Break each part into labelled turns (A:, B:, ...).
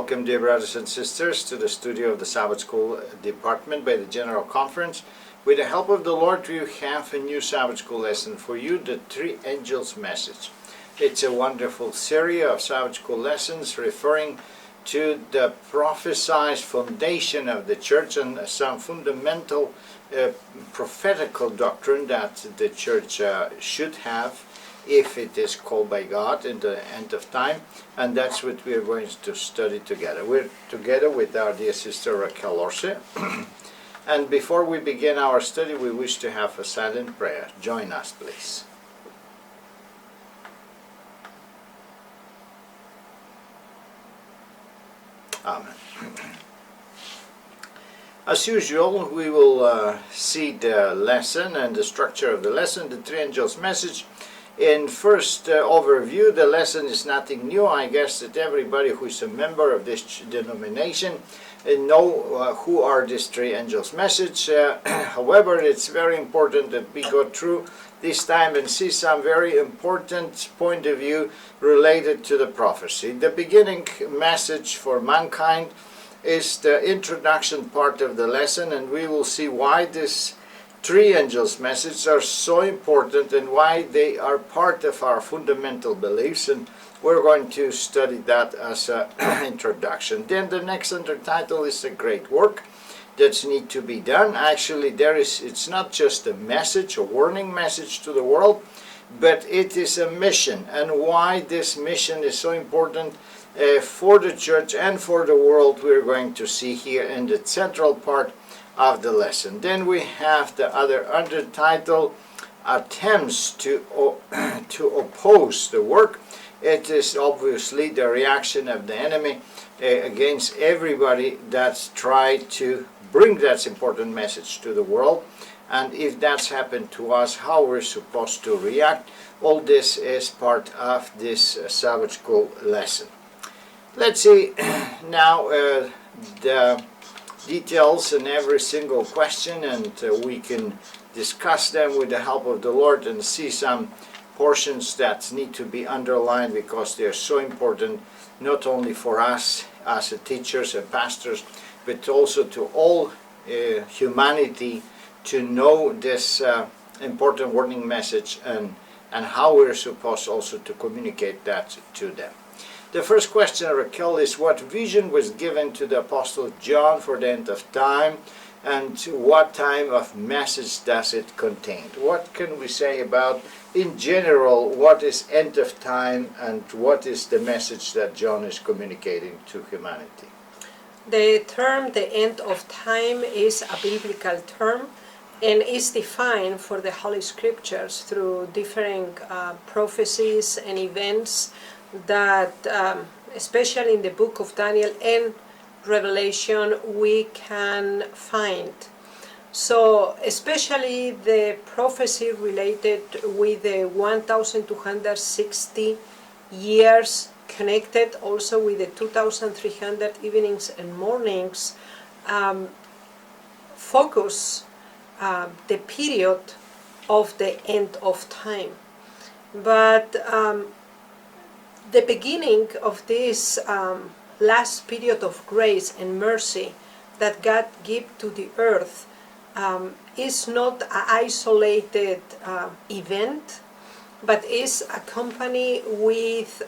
A: Welcome, dear brothers and sisters, to the studio of the Sabbath School Department by the General Conference. With the help of the Lord, we have a new Sabbath School lesson for you, the Three Angels Message. It's a wonderful series of Sabbath School lessons referring to the prophesied foundation of the church and some fundamental prophetical doctrine that the church should have if it is called by God in the end of time, and that's what we are going to study together. We're together with our dear sister Raquel Orse. And before we begin our study, we wish to have a silent prayer. Join us, please. Amen. As usual, we will see the lesson and the structure of the lesson, the Three Angels Message. In first overview, the lesson is nothing new. I guess that everybody who is a member of this denomination know who are these Three Angels Message. However, it's very important that we go through this time and see some very important point of view related to the prophecy. The beginning message for mankind is the introduction part of the lesson, and we will see why this Three Angels Messages are so important and why they are part of our fundamental beliefs, and we're going to study that as an introduction. Then the next undertitle is a great work that needs to be done. Actually, it's not just a message, a warning message to the world, but it is a mission, and why this mission is so important for the church and for the world we're going to see here in the central part of the lesson. Then we have the other undertitle, attempts to oppose the work. It is obviously the reaction of the enemy against everybody that's tried to bring that important message to the world, and if that's happened to us, how we're supposed to react. All this is part of this Sabbath School lesson. Let's see now the details in every single question, and we can discuss them with the help of the Lord and see some portions that need to be underlined because they are so important, not only for us as teachers and pastors, but also to all humanity to know this important warning message and how we're supposed also to communicate that to them. The first question, Raquel, is what vision was given to the Apostle John for the end of time, and what type of message does it contain? What can we say about, in general, what is end of time and what is the message that John is communicating to humanity?
B: The term the end of time is a biblical term and is defined for the Holy Scriptures through different prophecies and events that, especially in the book of Daniel and Revelation, we can find. So, especially the prophecy related with the 1260 years, connected also with the 2300 evenings and mornings, focus the period of the end of time. But the beginning of this last period of grace and mercy that God gave to the earth is not an isolated event, but is accompanied with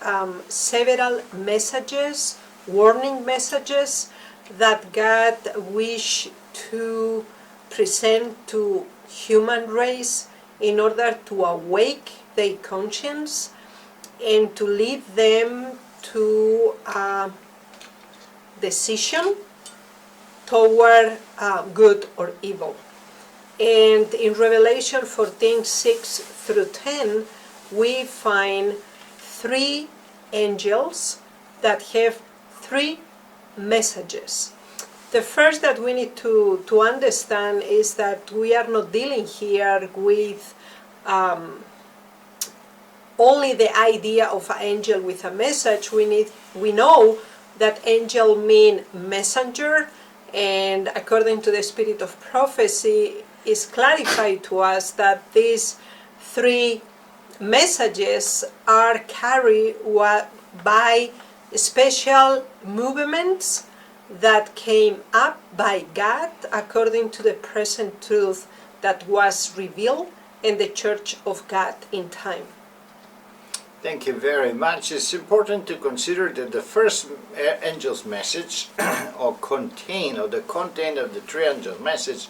B: several messages, warning messages that God wished to present to human race in order to awake their conscience and to lead them to a decision toward good or evil. And in Revelation 14:6-10, we find three angels that have three messages. The first that we need to understand is that we are not dealing here with only the idea of an angel with a message. We know that angel mean messenger, and according to the spirit of prophecy, is clarified to us that these three messages are carried by special movements that came up by God according to the present truth that was revealed in the Church of God in time.
A: Thank you very much. It's important to consider that the first angel's message or the content of the three angels' message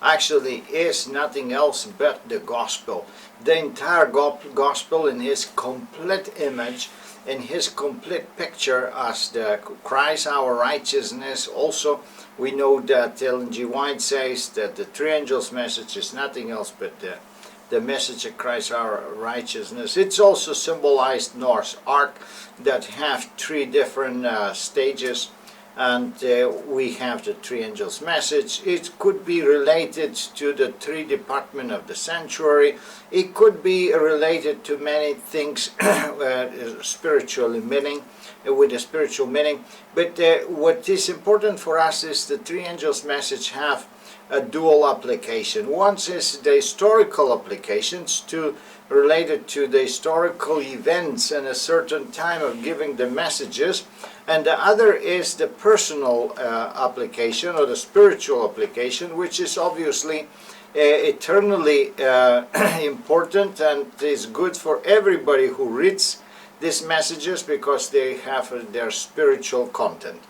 A: actually is nothing else but the gospel. The entire gospel in his complete image, in his complete picture as the Christ our righteousness. Also, we know that Ellen G. White says that the three angels' message is nothing else but the message of Christ our righteousness. It's also symbolized Noah's Ark that have three different stages, and we have the three angels message. It could be related to the three department of the sanctuary. It could be related to many things spiritually meaning, with a spiritual meaning. But what is important for us is the three angels message have a dual application. One is the historical applications related to the historical events and a certain time of giving the messages, and the other is the personal application or the spiritual application, which is obviously eternally important and is good for everybody who reads these messages because they have their spiritual content.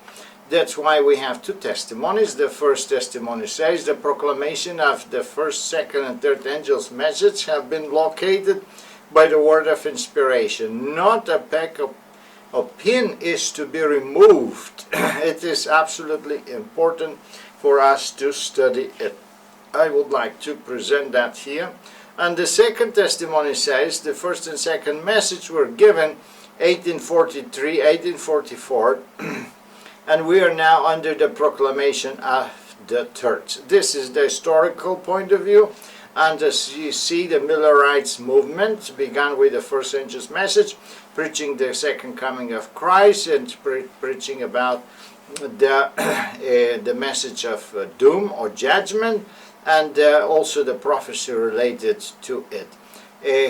A: That's why we have two testimonies. The first testimony says the proclamation of the first, second, and third angel's message have been blockaded by the word of inspiration. Not a peck of pin is to be removed. It is absolutely important for us to study it. I would like to present that here. And the second testimony says the first and second message were given 1843, 1844. And we are now under the proclamation of the third. This is the historical point of view. And as you see, the Millerites movement began with the first angel's message, preaching the second coming of Christ and preaching about the message of doom or judgment, and also the prophecy related to it.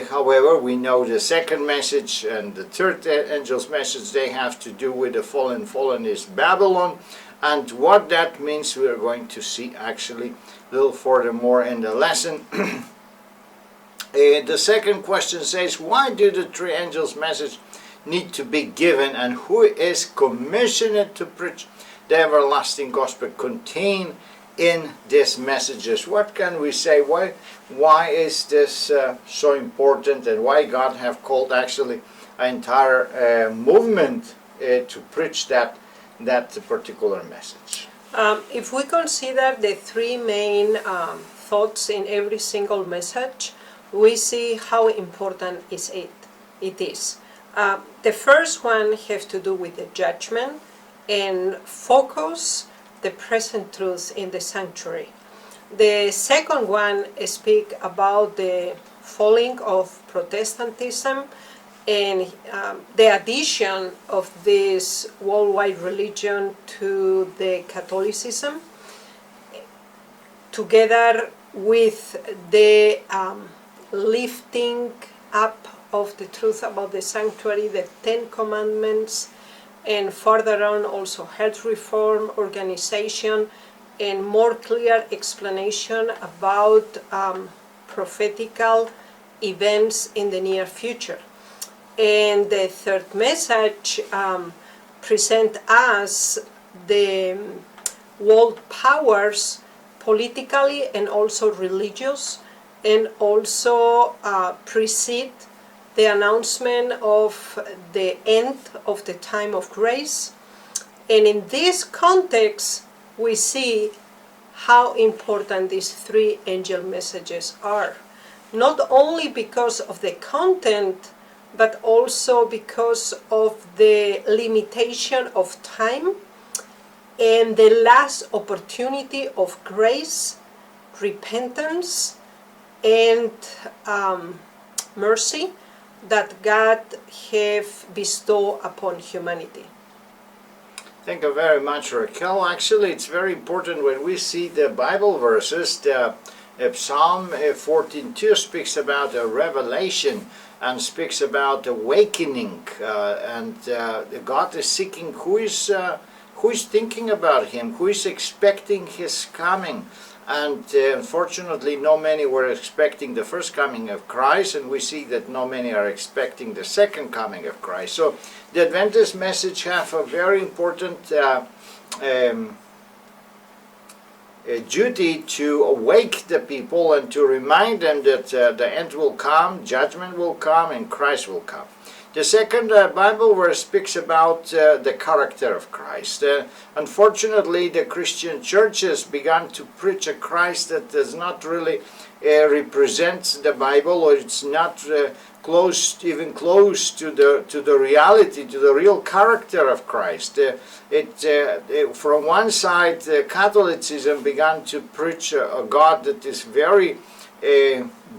A: However, we know the second message and the third angel's message, they have to do with the fallen is Babylon, and what that means we are going to see actually a little furthermore in the lesson. The second question says, why do the three angels' message need to be given, and who is commissioned to preach the everlasting gospel contained in these messages? What can we say? Why is this so important, and why God have called actually an entire movement to preach that particular message?
B: If we consider the three main thoughts in every single message, we see how important it is. The first one has to do with the judgment and focus the present truth in the sanctuary. The second one speaks about the falling of Protestantism and the addition of this worldwide religion to the Catholicism, together with the lifting up of the truth about the sanctuary, the Ten Commandments, and further on also health reform, organization, and more clear explanation about prophetical events in the near future. And the third message presents us the world powers politically and also religious, and also precede the announcement of the end of the time of grace. And in this context, we see how important these three angel messages are. Not only because of the content, but also because of the limitation of time and the last opportunity of grace, repentance, and mercy that God have bestowed upon humanity.
A: Thank you very much, Raquel. Actually, it's very important when we see the Bible verses, the Psalm 14:2 speaks about a revelation and speaks about awakening, and God is seeking who is thinking about Him, who is expecting His coming. And unfortunately, not many were expecting the first coming of Christ, and we see that not many are expecting the second coming of Christ. So the Adventist message have a very important duty to awake the people and to remind them that the end will come, judgment will come, and Christ will come. The second Bible verse speaks about the character of Christ. Unfortunately, the Christian churches began to preach a Christ that does not really represent the Bible, or it's not even close to the reality, to the real character of Christ. From one side, Catholicism began to preach a God that is very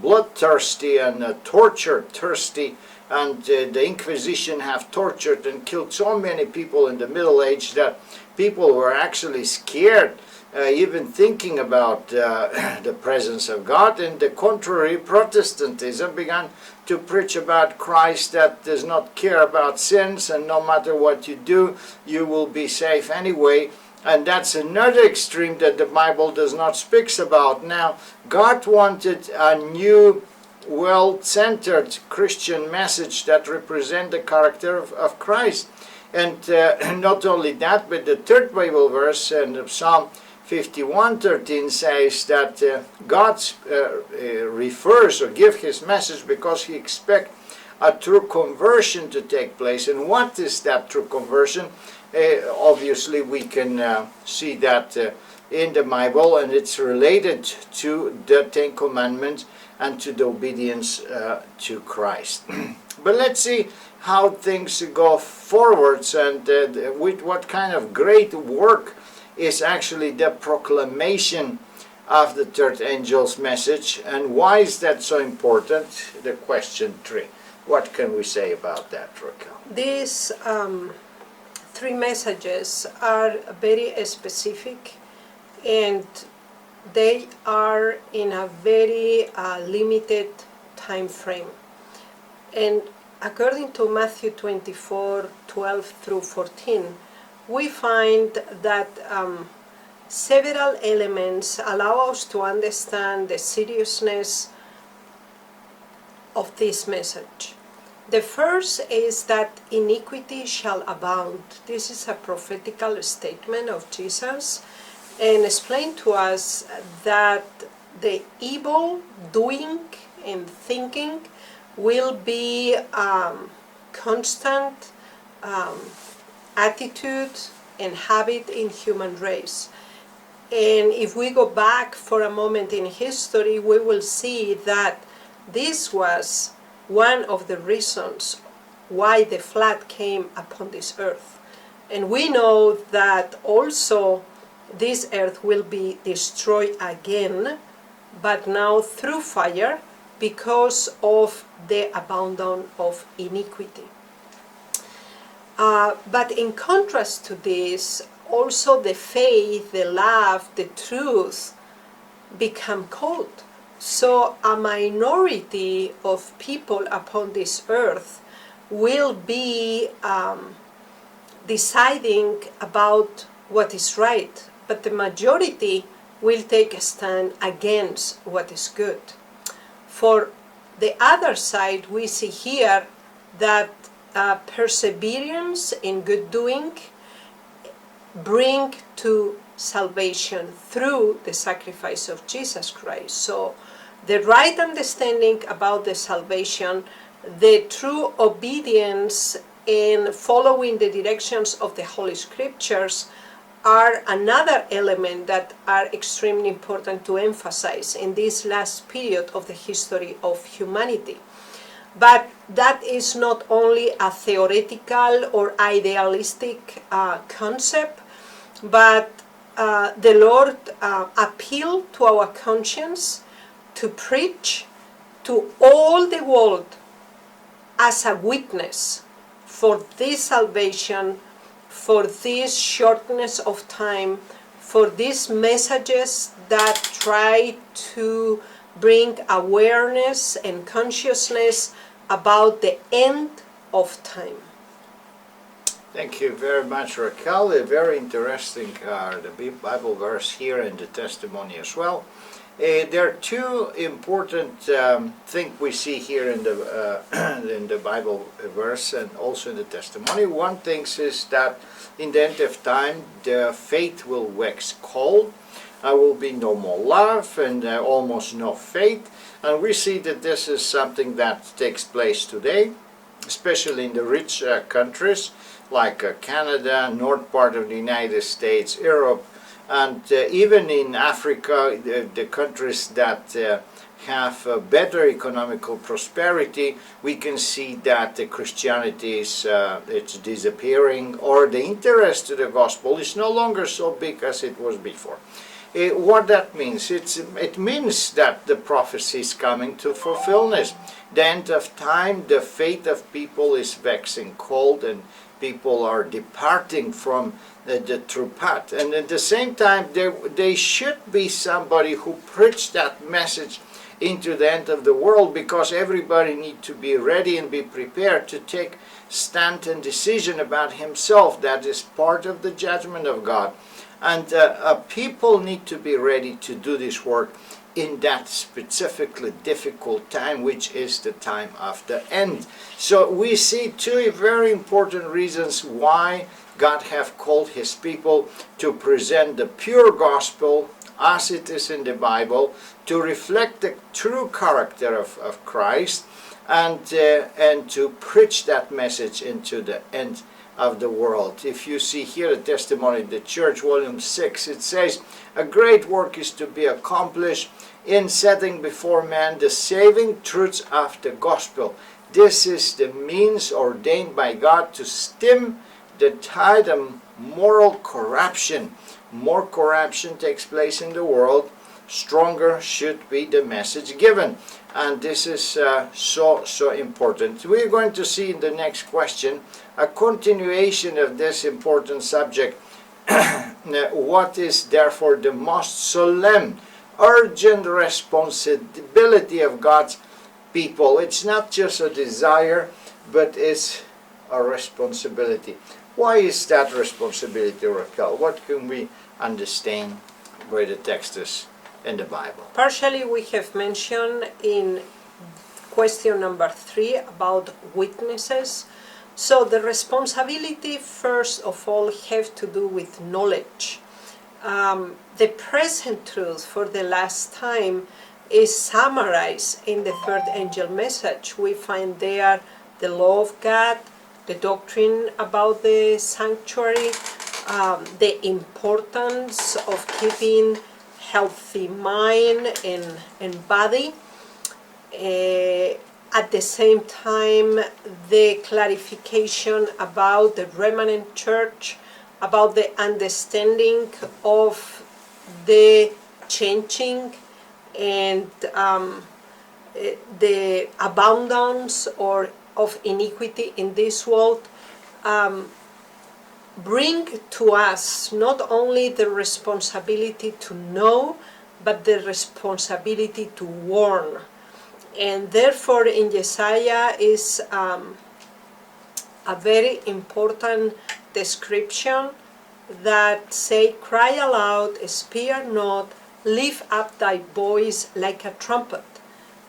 A: bloodthirsty and torture-thirsty, and the Inquisition have tortured and killed so many people in the Middle Age that people were actually scared even thinking about the presence of God. And the contrary, Protestantism began to preach about Christ that does not care about sins, and no matter what you do, you will be safe anyway. And that's another extreme that the Bible does not speak about. Now, God wanted a new, well-centered Christian message that represent the character of Christ. And not only that, but the third Bible verse in Psalm 51:13 says that God refers or give His message because He expects a true conversion to take place. And what is that true conversion? Obviously, we can see that in the Bible, and it's related to the Ten Commandments and to the obedience to Christ. But let's see how things go forwards, and with what kind of great work is actually the proclamation of the third angel's message, and why is that so important? The question 3. What can we say about that, Raquel?
B: These 3 messages are very specific, and they are in a very limited time frame. And according to Matthew 24:12 through 14, we find that several elements allow us to understand the seriousness of this message. The first is that iniquity shall abound. This is a prophetical statement of Jesus, and explain to us that the evil doing and thinking will be constant attitude and habit in human race. And if we go back for a moment in history, we will see that this was one of the reasons why the flood came upon this earth. And we know that also this earth will be destroyed again, but now through fire, because of the abandon of iniquity. But in contrast to this, also the faith, the love, the truth become cold. So a minority of people upon this earth will be deciding about what is right, but the majority will take a stand against what is good. For the other side, we see here that perseverance in good doing bring to salvation through the sacrifice of Jesus Christ. So the right understanding about the salvation, the true obedience in following the directions of the Holy Scriptures are another element that are extremely important to emphasize in this last period of the history of humanity. But that is not only a theoretical or idealistic concept, but the Lord appealed to our conscience to preach to all the world as a witness for this salvation, for this shortness of time, for these messages that try to bring awareness and consciousness about the end of time.
A: Thank you very much, Raquel. A very interesting the Bible verse here and the testimony as well. There are two important things we see here in the Bible verse and also in the testimony. One thing is that in the end of time, the faith will wax cold. There will be no more love and almost no faith. And we see that this is something that takes place today, especially in the rich countries like Canada, north part of the United States, Europe, and even in Africa, the countries that have better economical prosperity, we can see that the Christianity is it's disappearing, or the interest to the gospel is no longer so big as it was before. What that means? It means that the prophecy is coming to fulfillment. The end of time, the faith of people is waxing cold, and people are departing from the true path. And at the same time, there should be somebody who preach that message into the end of the world, because everybody needs to be ready and be prepared to take stand and decision about himself. That is part of the judgment of God. And people need to be ready to do this work in that specifically difficult time, which is the time of the end. So we see two very important reasons why God have called his people to present the pure gospel as it is in the Bible, to reflect the true character of Christ, and to preach that message into the end of the world. If you see here the testimony of the church, volume 6, it says, a great work is to be accomplished in setting before man the saving truths of the gospel. This is the means ordained by God to stem the tide of moral corruption. More corruption takes place in the world, stronger should be the message given. And this is so important. We're going to see in the next question a continuation of this important subject. What is therefore the most solemn, urgent responsibility of God's people? It's not just a desire, but it's a responsibility. Why is that responsibility, Raquel? What can we understand where the text is in the Bible?
B: Partially we have mentioned in question number 3 about witnesses. So the responsibility, first of all, have to do with knowledge. The present truth for the last time is summarized in the third angel message. We find there the law of God, the doctrine about the sanctuary, the importance of keeping healthy mind and body. At the same time, the clarification about the remnant church, about the understanding of the changing and the abundance of iniquity in this world, bring to us not only the responsibility to know, but the responsibility to warn. And therefore in Isaiah is a very important description that say, cry aloud, spare not, lift up thy voice like a trumpet,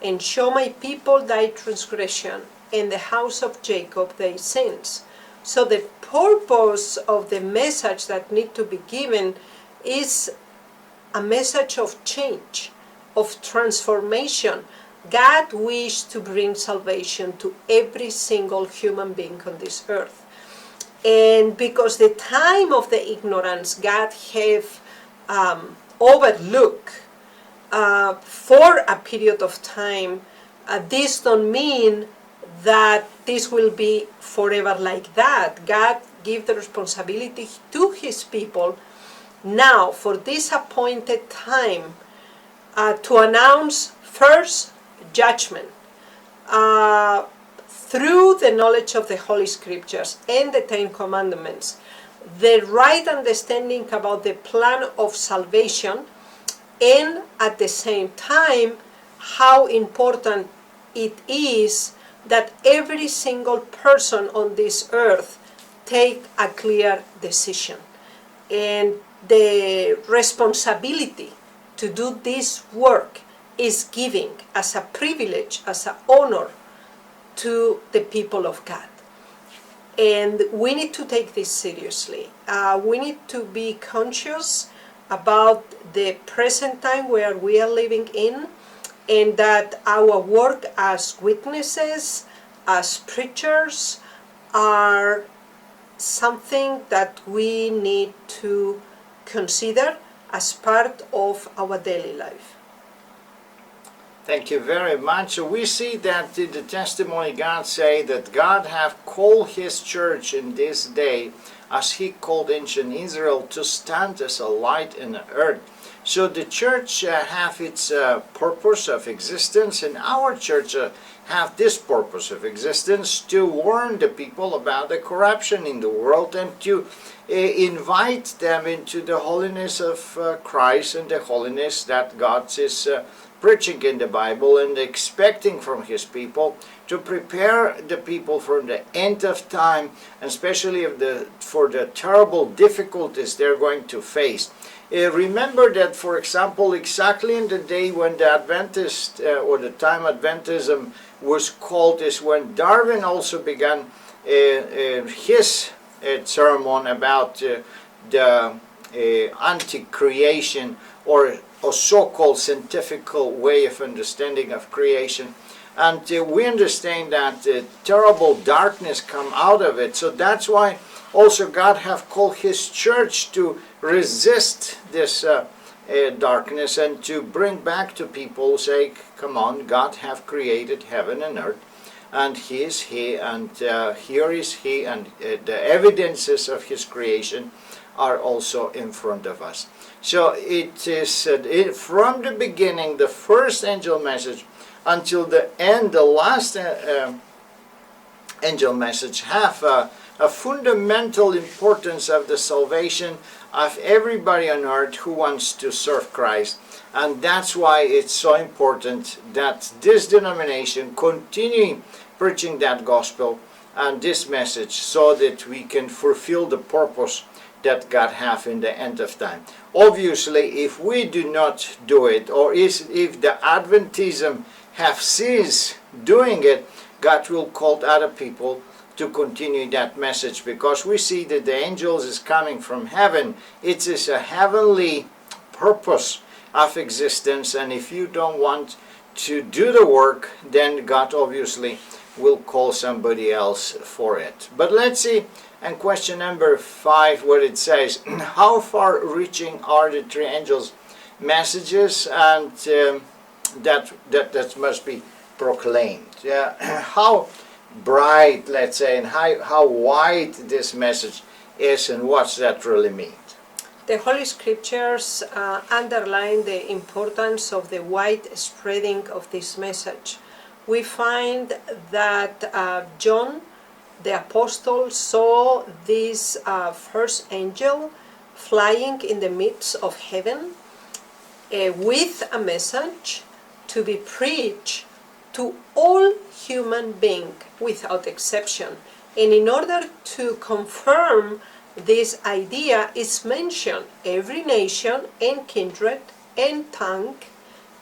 B: and show my people thy transgression, and the house of Jacob their sins. So the purpose of the message that need to be given is a message of change, of transformation. God wished to bring salvation to every single human being on this earth. And because the time of the ignorance God have overlooked for a period of time, this don't mean that this will be forever like that. God give the responsibility to his people now for this appointed time to announce first judgment through the knowledge of the Holy Scriptures and the Ten Commandments, the right understanding about the plan of salvation, and at the same time, how important it is that every single person on this earth take a clear decision. And the responsibility to do this work is giving as a privilege, as an honor to the people of God. And we need to take this seriously. We need to be conscious about the present time where we are living in, and that our work as witnesses, as preachers, are something that we need to consider as part of our daily life.
A: Thank you very much. So we see that in the testimony God say that God have called His church in this day, as He called ancient Israel, to stand as a light in the earth. So the church have its purpose of existence, and our church have this purpose of existence to warn the people about the corruption in the world and to invite them into the holiness of Christ and the holiness that God is preaching in the Bible and expecting from His people, to prepare the people for the end of time, and especially for the terrible difficulties they're going to face. Remember that, for example, exactly in the day when the Adventist or the time Adventism was called is when Darwin also began his sermon about the anti-creation, or a so-called scientific way of understanding of creation. And we understand that terrible darkness come out of it. So that's why also God have called His church to resist this darkness and to bring back to people, say, come on, God have created heaven and earth, and He is He, and here is He, and the evidences of His creation are also in front of us. So it is from the beginning, the first angel message, until the end, the last angel message have a fundamental importance of the salvation of everybody on earth who wants to serve Christ. And that's why it's so important that this denomination continue preaching that gospel and this message, so that we can fulfill the purpose that God have in the end of time. Obviously, if we do not do it, or if the Adventism have ceased doing it, God will call other people to continue that message, because we see that the angels is coming from heaven. It is a heavenly purpose of existence, and if you don't want to do the work, then God obviously will call somebody else for it. But let's see, and question number 5, what it says: how far reaching are the 3 angels' messages, and that must be proclaimed. How bright, let's say, and how wide this message is, and what's that really mean?
B: The Holy Scriptures underline the importance of the wide spreading of this message. We find that John the Apostle saw this first angel flying in the midst of heaven with a message to be preached to all human beings without exception. And in order to confirm this idea, is mentioned every nation and kindred and tongue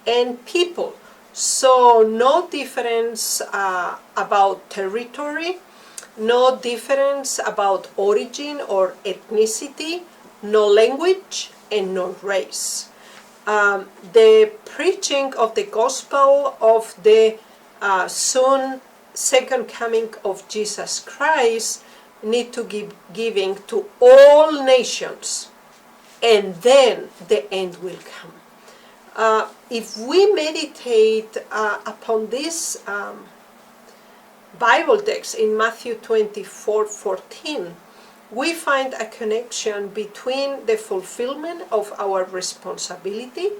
B: and people. So no difference about territory, no difference about origin or ethnicity, no language, and no race. The preaching of the gospel of the soon second coming of Jesus Christ need to give giving to all nations, and then the end will come. If we meditate upon this Bible text in Matthew 24:14, we find a connection between the fulfillment of our responsibility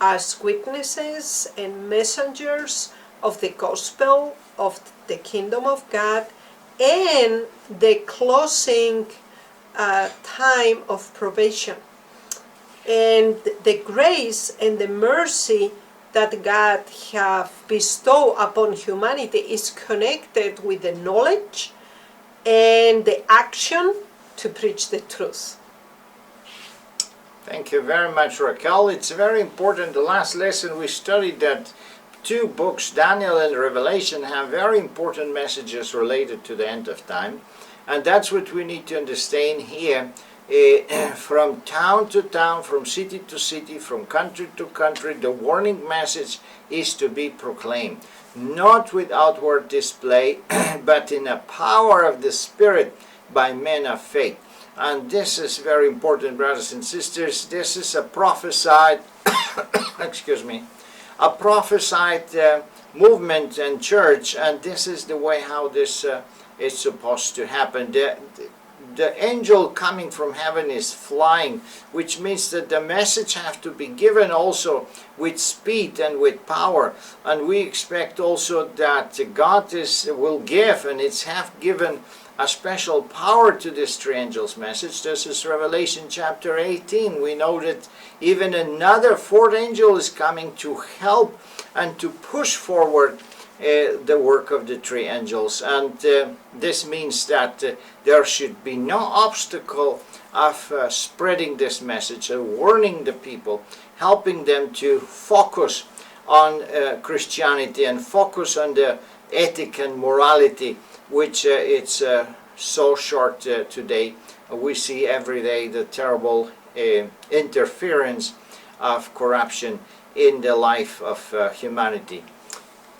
B: as witnesses and messengers of the gospel of the kingdom of God, and the closing time of probation. And the grace and the mercy that God have bestowed upon humanity is connected with the knowledge and the action to preach the truth.
A: Thank you very much, Raquel. It's very important. The last lesson we studied that two books, Daniel and Revelation, have very important messages related to the end of time. And that's what we need to understand here. From town to town, from city to city, from country to country, the warning message is to be proclaimed. Not with outward display, but in the power of the Spirit by men of faith. And this is very important, brothers and sisters. This is a prophesied, excuse me, a prophesied movement and church, and this is the way how this is supposed to happen. The angel coming from heaven is flying, which means that the message has to be given also with speed and with power. And we expect also that God will give, and it's have given a special power to this three angels message. This is Revelation chapter 18. We know that even another fourth angel is coming to help and to push forward the work of the three angels. And this means that there should be no obstacle of spreading this message, warning the people, helping them to focus on Christianity and focus on the ethic and morality, which it's so short today. We see every day the terrible interference of corruption in the life of humanity.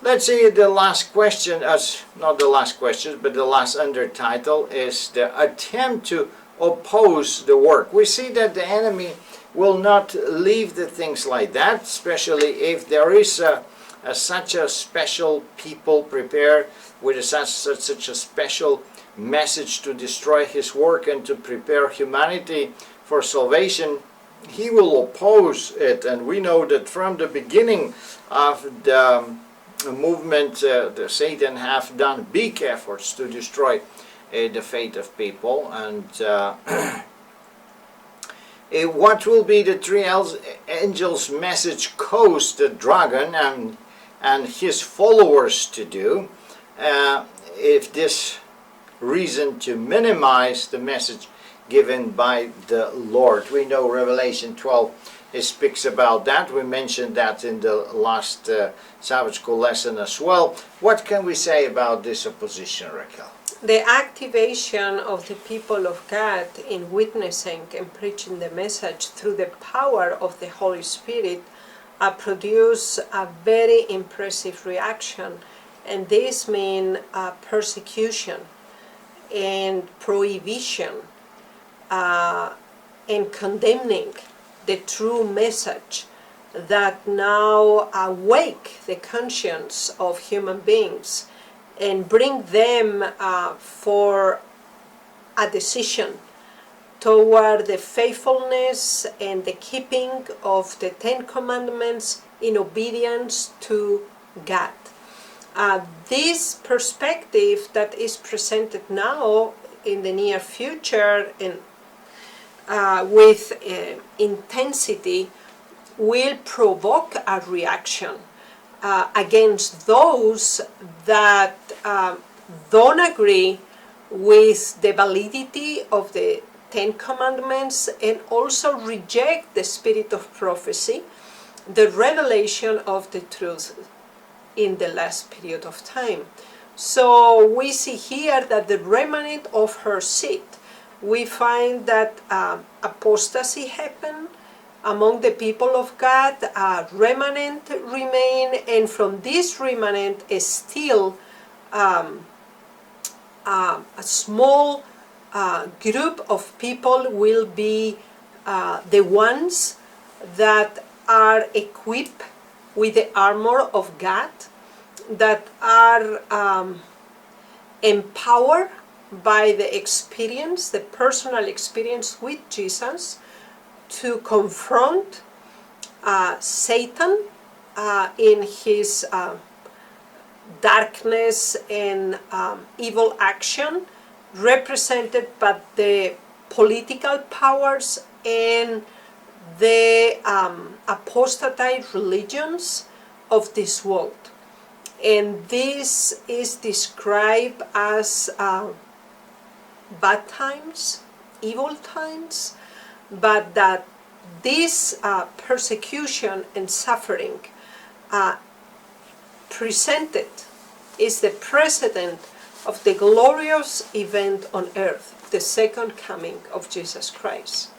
A: Let's see, the last question, not the last question, but the last undertitle is the attempt to oppose the work. We see that the enemy will not leave the things like that, especially if there is such a special people prepared with such a special message to destroy his work and to prepare humanity for salvation. He will oppose it, and we know that from the beginning of the movement, the Satan have done big efforts to destroy the faith of people. And what will be the three angels' message cause the dragon and his followers to do? If this reason to minimize the message given by the Lord. We know Revelation 12 speaks about that. We mentioned that in the last Sabbath school lesson as well. What can we say about this opposition, Raquel?
B: The activation of the people of God in witnessing and preaching the message through the power of the Holy Spirit produce a very impressive reaction. And this means persecution and prohibition and condemning the true message that now awake the conscience of human beings and bring them for a decision toward the faithfulness and the keeping of the Ten Commandments in obedience to God. This perspective that is presented now in the near future and with intensity will provoke a reaction against those that don't agree with the validity of the Ten Commandments and also reject the spirit of prophecy, the revelation of the truth in the last period of time. So we see here that the remnant of her seed, we find that apostasy happened among the people of God, a remnant remain, and from this remnant is still a small group of people will be the ones that are equipped with the armor of God, that are empowered by the experience, the personal experience with Jesus, to confront Satan in his darkness and evil action, represented by the political powers and the apostate religions of this world. And this is described as bad times, evil times, but that this persecution and suffering presented is the precedent of the glorious event on earth, the second coming of Jesus Christ.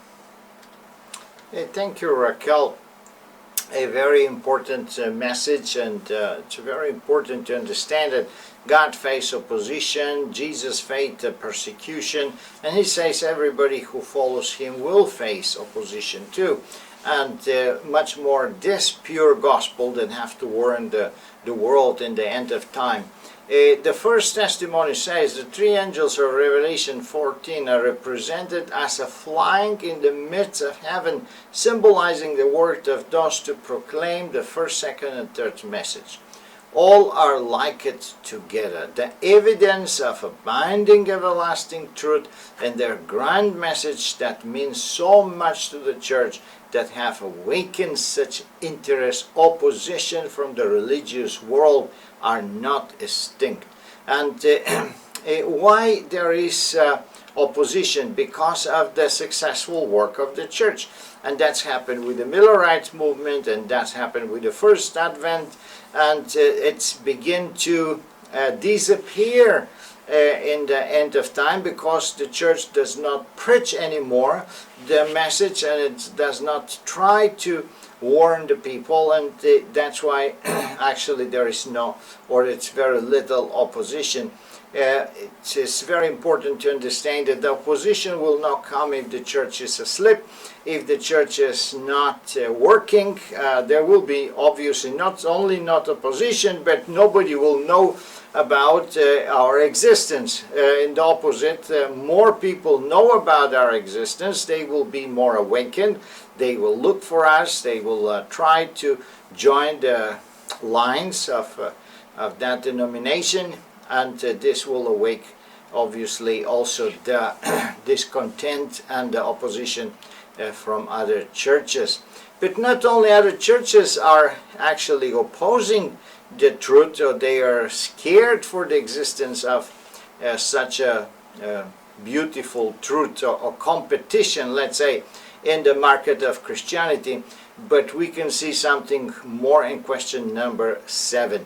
A: Thank you, Raquel. A very important message, and it's very important to understand that God faced opposition, Jesus faced persecution, and he says everybody who follows him will face opposition too. And much more this pure gospel that have to warn the world in the end of time. The first testimony says the three angels of Revelation 14 are represented as a flying in the midst of heaven, symbolizing the word of those to proclaim the first, second, and third message. All are likened together, the evidence of a binding everlasting truth and their grand message that means so much to the church, that have awakened such interest. Opposition from the religious world are not extinct. And why there is opposition? Because of the successful work of the church. And that's happened with the Millerites movement, and that's happened with the First Advent, and it's begin to disappear in the end of time, because the church does not preach anymore the message, and it does not try to warn the people, and that's why actually there is no, or it's very little opposition. It is very important to understand that the opposition will not come if the church is asleep. If the church is not working, there will be obviously not only not opposition, but nobody will know about our existence. In the opposite, more people know about our existence. They will be more awakened. They will look for us. They will try to join the lines of that denomination, and this will awake obviously also the discontent and the opposition from other churches. But not only other churches are actually opposing the truth, or they are scared for the existence of such a beautiful truth, or competition, let's say, in the market of Christianity. But we can see something more in question number 7.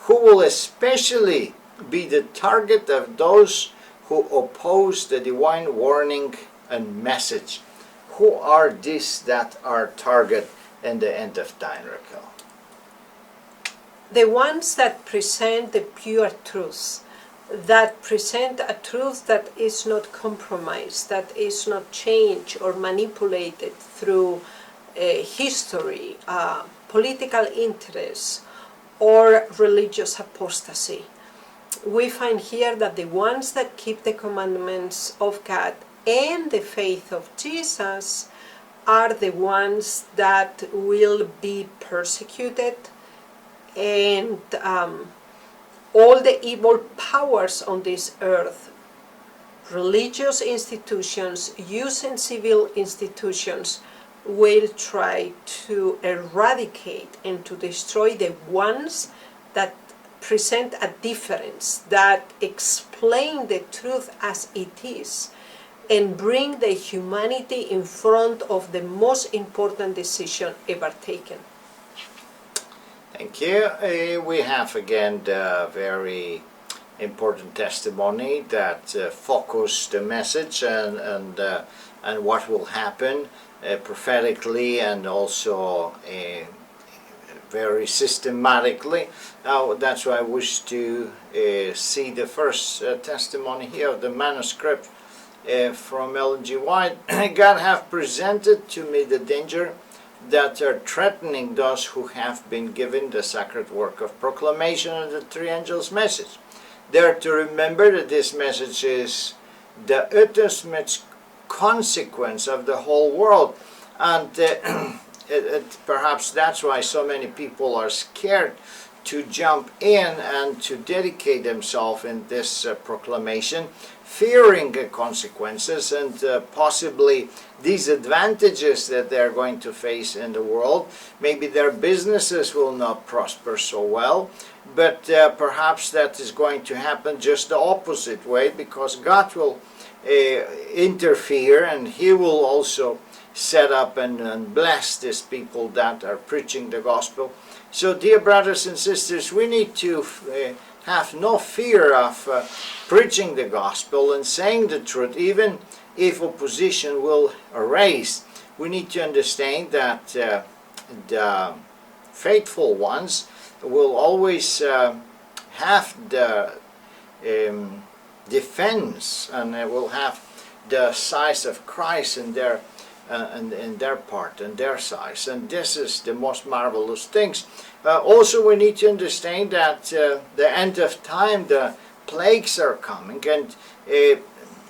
A: Who will especially be the target of those who oppose the divine warning and message? Who are these that are target in the end of time, Raquel?
B: The ones that present the pure truth, that present a truth that is not compromised, that is not changed or manipulated through history, political interests, or religious apostasy. We find here that the ones that keep the commandments of God and the faith of Jesus are the ones that will be persecuted, and all the evil powers on this earth, religious institutions using civil institutions, will try to eradicate and to destroy the ones that present a difference, that explain the truth as it is, and bring the humanity in front of the most important decision ever taken.
A: Thank you. We have again the very important testimony that focus the message and what will happen prophetically, and also very systematically. Now, that's why I wish to see the first testimony here of the manuscript from Ellen G. White. God have presented to me the danger that are threatening those who have been given the sacred work of proclamation of the three angels' message. They are to remember that this message is the utmost consequence of the whole world, and perhaps that's why so many people are scared to jump in and to dedicate themselves in this proclamation, fearing the consequences and possibly disadvantages that they're going to face in the world. Maybe their businesses will not prosper so well, but perhaps that is going to happen just the opposite way, because God will interfere, and He will also set up and bless these people that are preaching the gospel. So, dear brothers and sisters, we need to have no fear of preaching the gospel and saying the truth, even if opposition will arise. We need to understand that the faithful ones will always have the defense, and will have the size of Christ in their part and their size, and this is the most marvelous things. Also, we need to understand that the end of time, the plagues are coming, and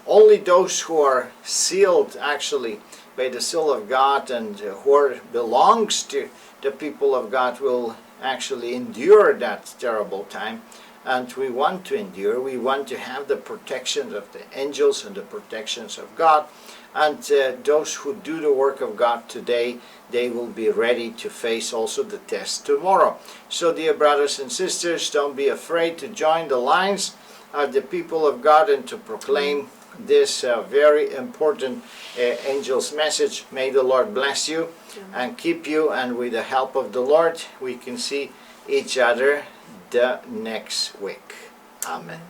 A: only those who are sealed actually by the seal of God and who belongs to the people of God will actually endure that terrible time. And we want to endure. We want to have the protection of the angels and the protections of God. And those who do the work of God today, they will be ready to face also the test tomorrow. So, dear brothers and sisters, don't be afraid to join the lines of the people of God and to proclaim this very important angel's message. May the Lord bless you and keep you, and with the help of the Lord, we can see each other the next week. Amen.